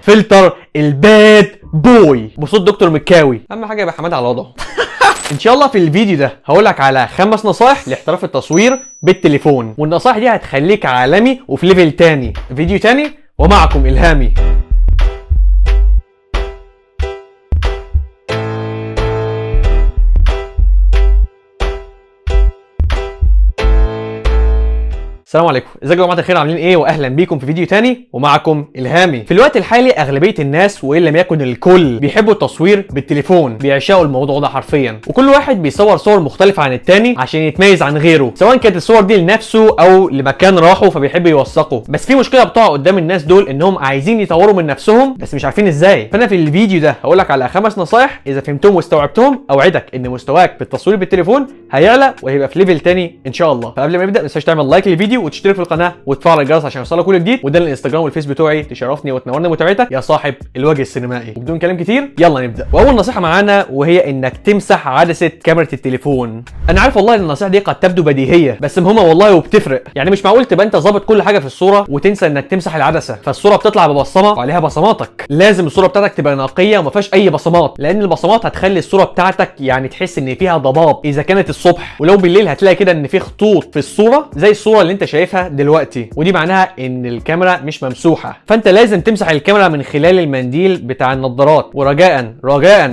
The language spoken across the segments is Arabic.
فلتر الباد بوي بصوت دكتور مكاوي. اهم حاجه يبقى حماد على وضعه. ان شاء الله في الفيديو ده هقولك على 5 نصائح لاحتراف التصوير بالتليفون، والنصائح دي هتخليك عالمي وفي ليفل تاني. فيديو تاني ومعكم الهامي. السلام عليكم، ازيكم يا جماعه الخير، عاملين ايه؟ واهلا بيكم في فيديو تاني ومعكم الهامي. في الوقت الحالي اغلبيه الناس وان لم يكن الكل بيحبوا التصوير بالتليفون، بيعشقوا الموضوع ده حرفيا، وكل واحد بيصور صور مختلفه عن التاني عشان يتميز عن غيره، سواء كانت الصور دي لنفسه او لمكان راحه فبيحب يوثقه. بس في مشكله بتقع قدام الناس دول، انهم عايزين يطوروا من نفسهم بس مش عارفين ازاي. فانا في الفيديو ده هقولك على 5 نصائح، اذا فهمتهم واستوعبتهم اوعدك ان مستواك في التصوير بالتليفون هيعلى وهيبقى في ليفل تاني ان شاء الله. فقبل ما نبدا ما تنساش تعمل لايك للفيديو وتشترك في القناه وتفعل الجرس عشان يوصلك كل جديد، وده الانستجرام والفيس بتوعي، تشرفني وتنورني متابعتك يا صاحب الوجه السينمائي. وبدون كلام كتير يلا نبدا. واول نصيحه معانا وهي انك تمسح عدسه كاميرا التليفون. انا عارف والله ان النصيحه دي قد تبدو بديهيه بس مهمه والله وبتفرق. يعني مش معقول تبقى انت ظابط كل حاجه في الصوره وتنسى انك تمسح العدسه، فالصوره بتطلع ببصمه وعليها بصماتك. لازم الصوره بتاعتك تبقى نقيه وما فيهاش اي بصمات، لان البصمات هتخلي الصوره بتاعتك يعني تحس ان فيها ضباب اذا كانت الصبح، ولو بالليل هتلاقي كده ان في خطوط في الصوره زي الصوره اللي انت شايفها دلوقتي، ودي معناها ان الكاميرا مش ممسوحه. فانت لازم تمسح الكاميرا من خلال المنديل بتاع النضارات، ورجاء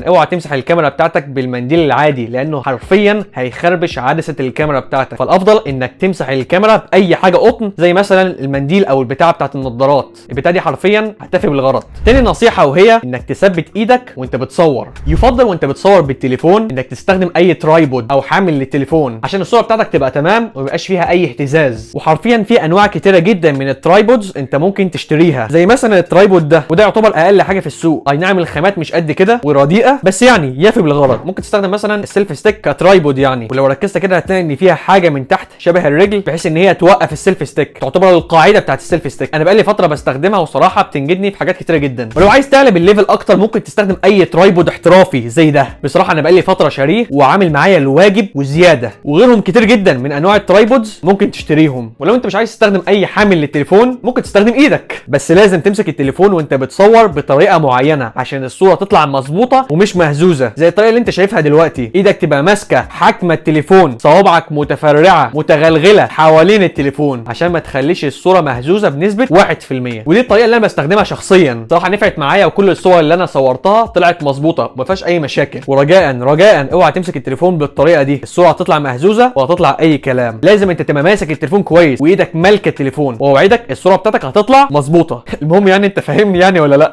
اوعى تمسح الكاميرا بتاعتك بالمنديل العادي لانه حرفيا هيخربش عدسه الكاميرا بتاعتك. فالافضل انك تمسح الكاميرا باي حاجه قطن زي مثلا المنديل او البتاعه بتاعت النضارات، البتاعه دي حرفيا هتفي بالغرض. تاني نصيحه وهي انك تثبت ايدك وانت بتصور. يفضل وانت بتصور بالتليفون انك تستخدم اي ترايبود او حامل للتليفون عشان الصوره بتاعتك تبقى تمام وما يبقاش فيها اي اهتزاز. وحرفيا في انواع كتيره جدا من الترايبودز انت ممكن تشتريها، زي مثلا الترايبود ده، وده يعتبر اقل حاجه في السوق. اي نعم الخامات مش قد كده ورديئه بس يعني يفي بالغرض. ممكن تستخدم مثلا السيلفي ستيك كترايبود يعني، ولو ركزت كده هتلاقي ان فيها حاجه من تحت شبه الرجل بحيث ان هي توقف السيلفي ستيك، تعتبر القاعده بتاعت السيلفي ستيك. انا بقالي فتره بستخدمها وصراحه بتنجدني في حاجات كتيره جدا. ولو عايز تعلى بالليفل اكتر ممكن تستخدم اي ترايبود احترافي زي ده. بصراحه انا بقالي فتره شاريه وعامل معايا الواجب وزياده، وغيرهم كتير جدا من انواع الترايبودز ممكن تشتريهم. ولو انت مش عايز تستخدم اي حامل للتليفون ممكن تستخدم ايدك، بس لازم تمسك التليفون وانت بتصور بطريقه معينه عشان الصوره تطلع مظبوطه ومش مهزوزه زي الطريقه اللي انت شايفها دلوقتي. ايدك تبقى ماسكه حجم التليفون، صوابعك متفرعه متغلغله حوالين التليفون عشان ما تخليش الصوره مهزوزه بنسبه 1%. ودي الطريقه اللي انا بستخدمها شخصيا، صراحه نفعت معايا وكل الصور اللي انا صورتها طلعت مظبوطه وما فيهاش اي مشاكل. ورجاء اوعى تمسك التليفون بالطريقه دي، الصوره هتطلع مهزوزه وهتطلع اي كلام. لازم انت تبقى ماسك التليفون كويس وايدك مالكه التليفون، واوعدك الصوره بتاعتك هتطلع مظبوطه. المهم يعني انت فاهمني يعني ولا لا؟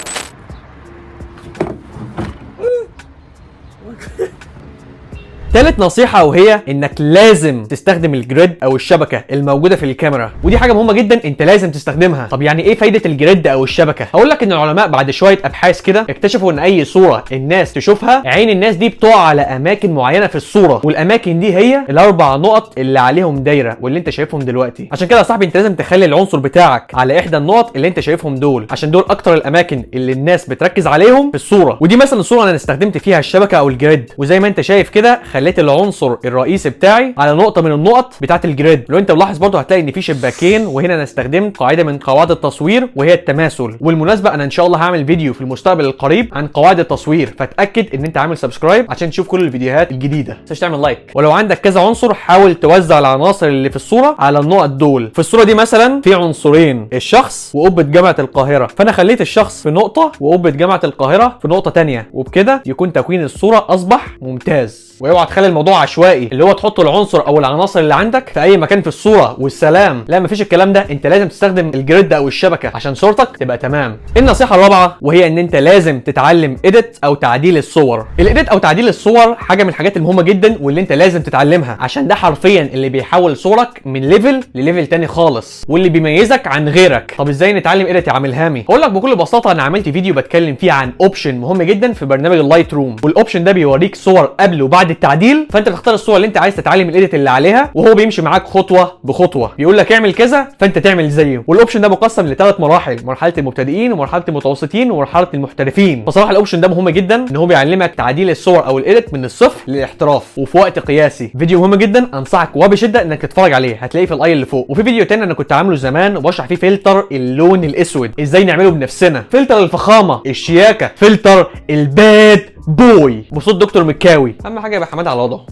تالت نصيحة وهي انك لازم تستخدم الجريد او الشبكة الموجودة في الكاميرا، ودي حاجة مهمة جدا انت لازم تستخدمها. طب يعني ايه فايدة الجريد او الشبكة؟ هقول لك ان العلماء بعد شوية ابحاث كده اكتشفوا ان اي صورة الناس تشوفها عين الناس دي بتقع على اماكن معينة في الصورة، والاماكن دي هي ال4 نقط اللي عليهم دايرة واللي انت شايفهم دلوقتي. عشان كده يا صاحبي انت لازم تخلي العنصر بتاعك على احدى النقط اللي انت شايفهم دول، عشان دول اكتر الاماكن اللي الناس بتركز عليهم في الصورة. ودي مثلا الصورة انا استخدمت فيها الشبكة او الجريد، وزي ما انت شايف كده خليت العنصر الرئيسي بتاعي على نقطه من النقط بتاعه الجريد. لو انت ملاحظ برضو هتلاقي ان في شباكين، وهنا انا استخدمت قاعده من قواعد التصوير وهي التماثل. والمناسبه انا ان شاء الله هعمل فيديو في المستقبل القريب عن قواعد التصوير، فتاكد ان انت عامل سبسكرايب عشان تشوف كل الفيديوهات الجديده. ما تنساش تعمل لايك. ولو عندك كذا عنصر حاول توزع العناصر اللي في الصوره على النقط دول. في الصوره دي مثلا في عنصرين، الشخص وقبه جامعه القاهره، فانا خليت الشخص في نقطه وقبه جامعه القاهره في نقطه ثانيه، وبكده يكون تكوين الصوره اصبح ممتاز. واوعى تخلي الموضوع عشوائي اللي هو تحط العنصر او العناصر اللي عندك في اي مكان في الصوره والسلام، لا مفيش الكلام ده. انت لازم تستخدم الجريد او الشبكه عشان صورتك تبقى تمام. النصيحه الرابعه وهي ان انت لازم تتعلم اديت او تعديل الصور. الاديت او تعديل الصور حاجه من الحاجات المهمه جدا واللي انت لازم تتعلمها، عشان ده حرفيا اللي بيحول صورك من ليفل لليفل تاني خالص واللي بيميزك عن غيرك. طب ازاي نتعلم اديت يا عم الهامي؟ هقول لك بكل بساطه، انا عملت فيديو بتكلم فيه عن اوبشن مهم جدا في برنامج اللايت روم، والاوبشن ده بيوريك صور قبل وبعد التعديل تعديل، فانت بتختار الصوره اللي انت عايز تتعلم الايديت اللي عليها، وهو بيمشي معاك خطوه بخطوه، بيقول لك اعمل كذا فانت تعمل زيه. والاوبشن ده مقسم لثلاث مراحل: مرحله المبتدئين ومرحله المتوسطين ومرحله المحترفين. بصراحه الاوبشن ده مهم جدا، ان هو بيعلمك تعديل الصور او الايديت من الصفر للاحتراف وفي وقت قياسي. فيديو مهم جدا، انصحك وبشده انك تتفرج عليه، هتلاقيه في الاي اللي فوق. وفي فيديو تاني انا كنت عامله زمان وبشرح فيه فلتر اللون الاسود ازاي نعمله بنفسنا، فلتر الفخامه الشياكه، فلتر الباد بوي بصوت دكتور مكاوي. اهم حاجه يبقى حماد على وضعه.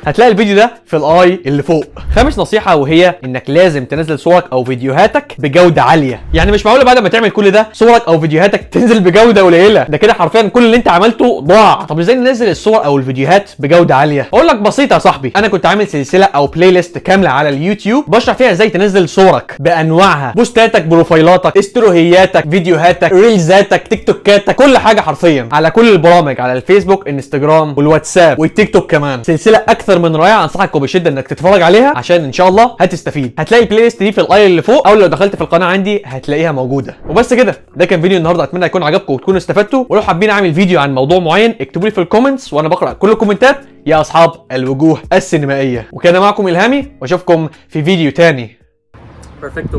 هتلاقي الفيديو ده في الاي اللي فوق. خامس نصيحه وهي انك لازم تنزل صورك او فيديوهاتك بجوده عاليه. يعني مش معقوله بعد ما تعمل كل ده صورك او فيديوهاتك تنزل بجوده قليله، ده كده حرفيا كل اللي انت عملته ضاع. طب ازاي ننزل الصور او الفيديوهات بجوده عاليه؟ اقول لك بسيطه يا صاحبي، انا كنت عامل سلسله او بلاي ليست كامله على اليوتيوب بشرح فيها ازاي تنزل صورك بانواعها، بوستاتك، بروفايلاتك، استروهياتك، فيديوهاتك، ريلزاتك، تيك توكاتك، كل حاجه حرفيا على كل البرامج، على الفيسبوك، انستجرام، والواتساب، والتيك توك كمان. سلسله اكثر من رائعه، انصحك وبشده انك تتفرج عليها عشان ان شاء الله هتستفيد. هتلاقي البلاي ليست دي في الاي اللي فوق، او لو دخلت في القناه عندي هتلاقيها موجوده. وبس كده، ده كان فيديو النهارده، اتمنى يكون عجبكم وتكونوا استفدتوا. ولو حابين اعمل فيديو عن موضوع معين اكتبوا لي في الكومنتس وانا بقرا كل الكومنتات يا اصحاب الوجوه السينمائيه. وكان معكم الهامي واشوفكم في فيديو تاني. Perfecto.